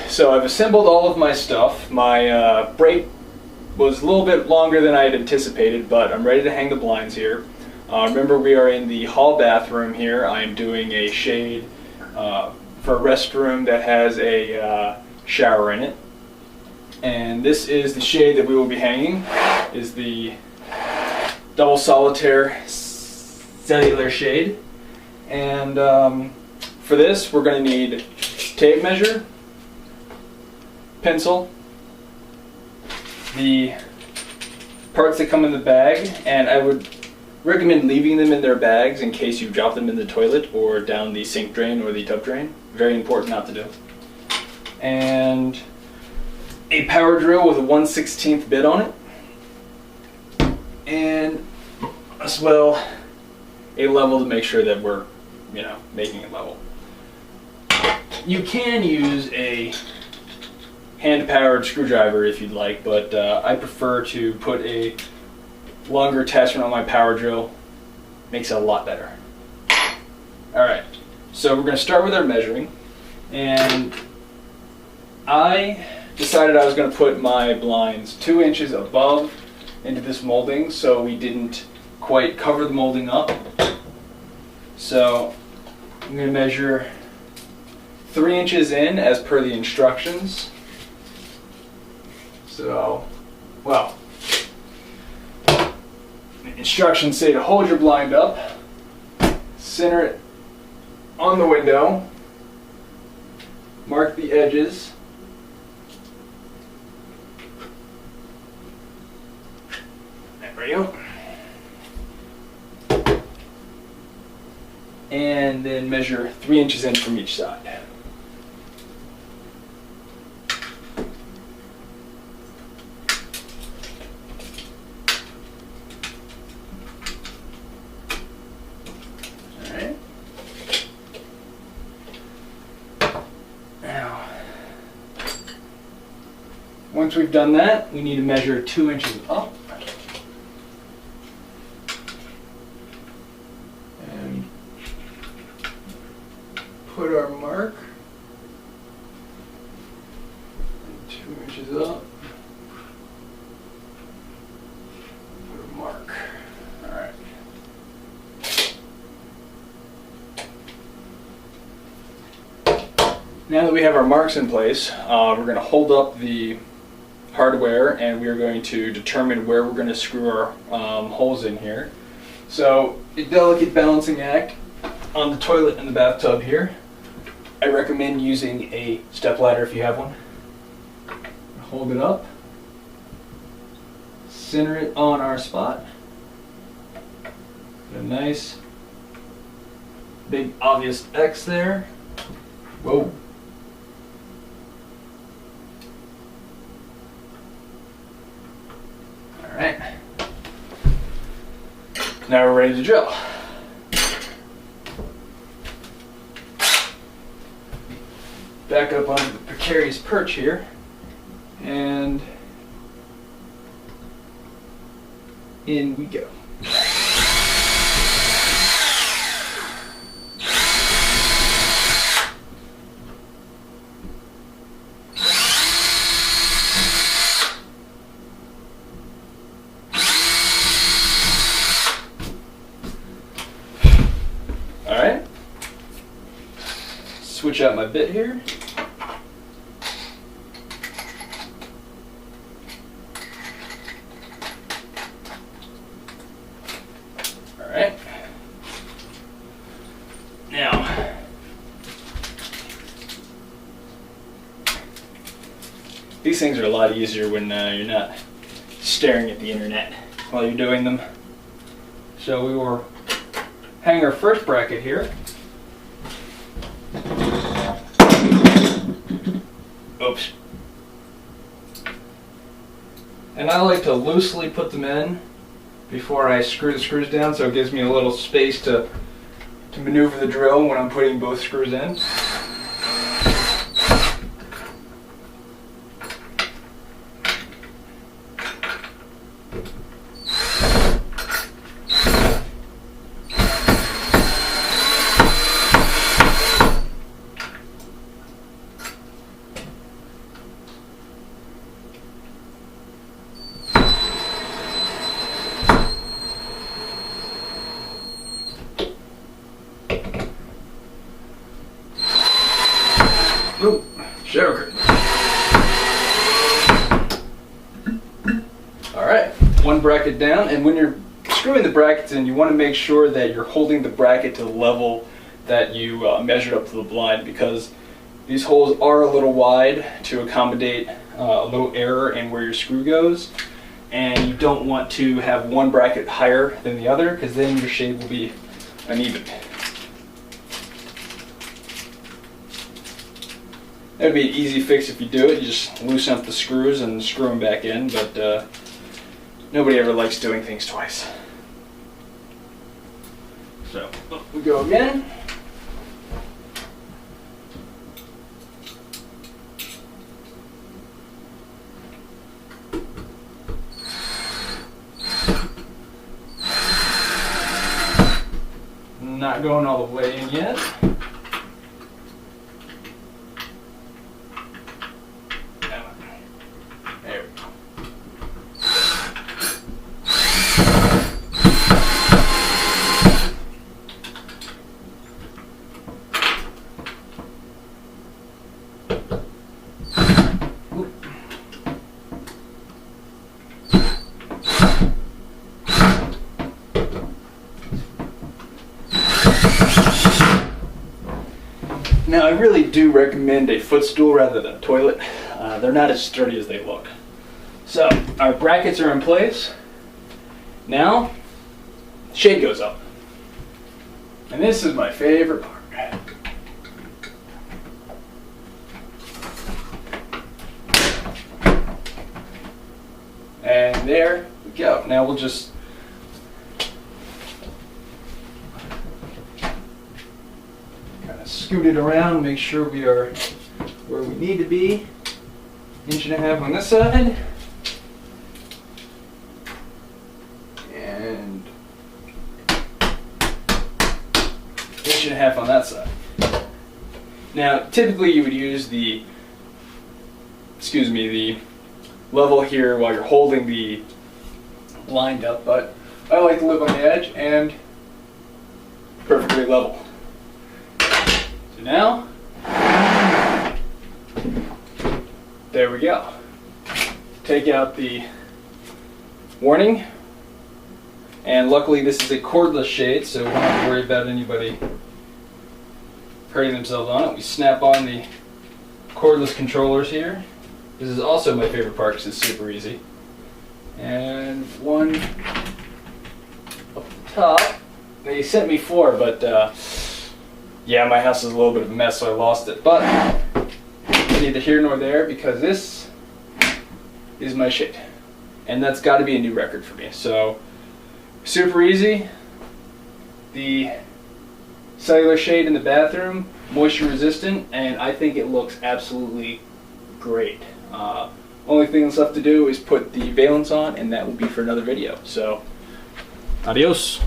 so I've assembled all of my stuff. My break was a little bit longer than I had anticipated, but I'm ready to hang the blinds here. Remember, we are in the hall bathroom here. I'm doing a shade for a restroom that has a shower in it. And this is the shade that we will be hanging, is the double solitaire cellular shade. And for this, we're going to need tape measure, pencil, the parts that come in the bag, and I would recommend leaving them in their bags in case you drop them in the toilet or down the sink drain or the tub drain. Very important not to do. And a power drill with a 1/16 bit on it, and as well a level to make sure that we're, making it level. You can use a hand-powered screwdriver if you'd like, but I prefer to put a longer attachment on my power drill. Makes it a lot better. Alright, so we're going to start with our measuring, and I decided I was going to put my blinds 2 inches above into this molding so we didn't quite cover the molding up. So I'm going to measure 3 inches in as per the instructions. So, well, the instructions say to hold your blind up, center it on the window, mark the edges, there we go, and then measure 3 inches in from each side. Once we've done that, we need to measure 2 inches up and put our mark, and 2 inches up, put a mark. Alright. Now that we have our marks in place, we're going to hold up the hardware and we are going to determine where we're going to screw our holes in here. So, a delicate balancing act on the toilet and the bathtub here. I recommend using a step ladder if you have one. Hold it up, center it on our spot. Get a nice big obvious X there. Whoa. Alright, now we're ready to drill. Back up onto the precarious perch here, and in we go. Alright, switch out my bit here. Alright, now these things are a lot easier when you're not staring at the internet while you're doing them. So we will hang our first bracket here. Oops. And I like to loosely put them in before I screw the screws down, so it gives me a little space to maneuver the drill when I'm putting both screws in. shower curtain. Alright, one bracket down, and when you're screwing the brackets in, you want to make sure that you're holding the bracket to the level that you measured up to the blind, because these holes are a little wide to accommodate a little error in where your screw goes, and you don't want to have one bracket higher than the other, because then your shade will be uneven. That would be an easy fix if you do it. You just loosen up the screws and screw them back in, but nobody ever likes doing things twice. So, up we go again. Not going all the way in yet. There we go. Now, I really do recommend a footstool rather than a toilet. They're not as sturdy as they look. So, our brackets are in place. Now, shade goes up. And this is my favorite part. And there we go. Now we'll just scoot it around, make sure we are where we need to be. 1.5 inches on this side. And 1.5 inches on that side. Now, typically you would use the level here while you're holding the lined up, but I like to live on the edge and perfectly level. So now, there we go. Take out the warning, and luckily this is a cordless shade, so we don't have to worry about anybody hurting themselves on it. We snap on the cordless controllers here. This is also my favorite part because it's super easy. And one up the top. They sent me 4, but yeah, my house is a little bit of a mess, so I lost it. But neither here nor there, because this is my shade. And that's got to be a new record for me. So, super easy. The cellular shade in the bathroom, moisture resistant, and I think it looks absolutely great. Only thing that's left to do is put the valance on, and that will be for another video. So, adios.